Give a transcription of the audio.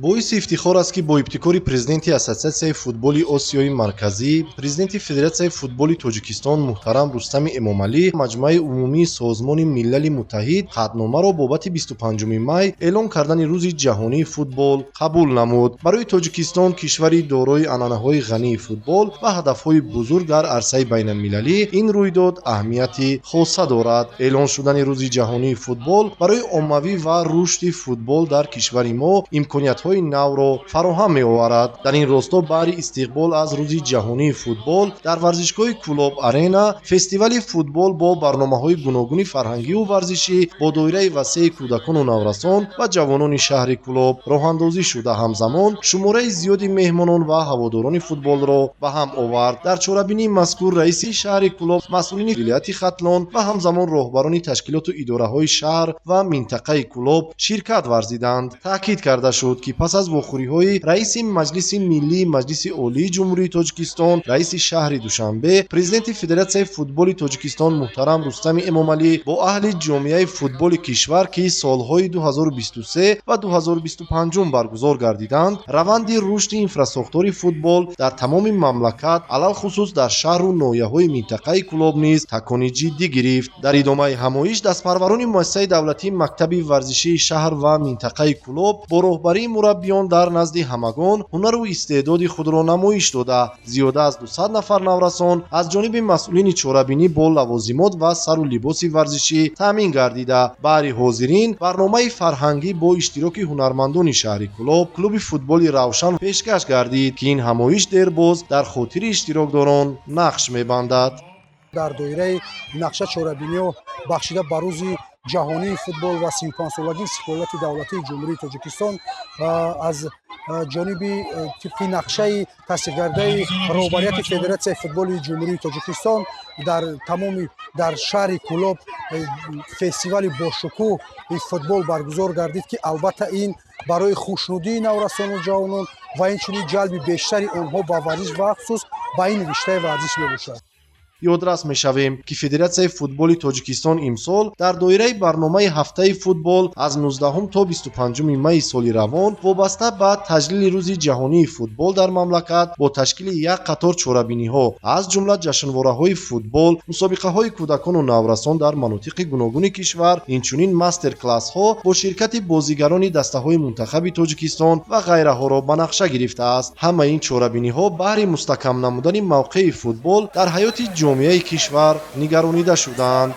боиси ифтихор аст ки бо ибтикори президенти ассотсиатсияи футболи осиёи марказӣ, президенти федератсияи футболи тоҷикистон муҳтарам Рустами Эмомалӣ маҷмӯаи умумии Созмони Милали Муттаҳид хатномаро бобати 25 май эълон кардани рӯзи ҷаҳонии футбол қабул намуд. Барои Тоҷикистон, кишвари дорои анъанаҳои ғании футбол ва ҳадафҳои бузург дар арсаи байналмилалӣ, ин рӯйдод аҳамияти хоса дорад. эълон шудани рӯзи ҷаҳонии футбол барои оммавӣ ва рушди футбол дар кишвари мо имкониятҳои навро фароҳам меоварад. Дар ин росто баъри истиқбол аз рӯзи ҷаҳонии футбол дар варзишгоҳи Клуб Арена, фестивали футбол бо барномаҳои гуногуни фарҳангиву варзишӣ бо доираи васеъи кӯдакону наврасон ва ҷавонони шаҳри Клуб роҳандозӣ шуда, ҳамзамон шумораи зиёди меҳмонон ва ҳаводорони футболро ба ҳам овард. Дар чорабинии мазкур раиси шаҳри Клуб, масъулини вилояти Хатлон ва ҳамзамон роҳбарони ташкилоту идораҳои шаҳр ва минтақаи Клуб ширкат варзиданд. таъкид карда шуд ки пас аз вохӯриҳои раиси Маҷлиси Миллии Маҷлиси Олии Ҷумҳурии Тоҷикистон, раиси шаҳри Душанбе, президенти Федератсияи футболи Тоҷикистон муҳтарам Рустами Эмомалӣ бо аҳли ҷомеаи футболи кишвар, ки солҳои 2023 ва 2025 баргузор гардиданд, раванди рушди инфрасохтори футбол дар тамоми мамлакат, алалхусус дар шаҳру ноҳияҳои минтақаи Клуб низ такони ҷиддӣ гирифт. Дар идомаи ҳамоиш дастпарварони муассисаи давлатии Мактаби варзишии шаҳр ва минтақаи Клуб бо роҳбарии мураббиён дар назди ҳамагон ҳунару истеъдоди худро намоиш дода, зиёда аз 200 нафар наврасон аз ҷониби масъулини чорабинӣ бо лавозимот ва сару либоси варзишӣ таъмин гардида, баъри ҳозирин барномаи фарҳангӣ бо иштироки ҳунармандони шаҳри Клуб, клуби футболи Равшан пешкаш гардид, ки ин ҳамоиш дербоз дар хотири иштирокдорон нақш мебандад. дар доираи нақша чорабиниҳо бахшида ба рӯзи ҷаҳонии футбол ва 35-солагии истиқлолияти давлатии Ҷумҳурии Тоҷикистон аз ҷониби тибқи нақшаи тасдиқгардаи роҳбарияти Федератсияи футболи Ҷумҳурии Тоҷикистон дар шаҳри Клуб фестивали бошукӯҳи футбол баргузор гардид, ки албатта ин барои хушнудии наврасону ҷавонон ва инчунин ҷалби бештари онҳо ба варзиш ва хусус ба ин риштаи варзиш мебошад. ёдрас мешавем, ки Федератсияи футболи Тоҷикистон имсол дар доираи барномаи ҳафтаи футбол аз 19 то 25 майи соли равон вобаста ба таҷлили рӯзи ҷаҳонии футбол дар мамлакат бо ташкили як қатор чорабиниҳо, аз ҷумла ҷашнвораҳои футбол, мусобиқаҳои кӯдакону наврасон дар манотиқи гуногуни кишвар, инчунин мастер-классҳо бо ширкати бозигарони дастаҳои мунтахаби Тоҷикистон ва ғайраҳоро ба нақша гирифтааст. ҳамаи ин чорабиниҳо баҳри мустаҳкам намудани мавқеи футбол дар ҳаёти ҷомеаи кишвар нигаронида шуданд.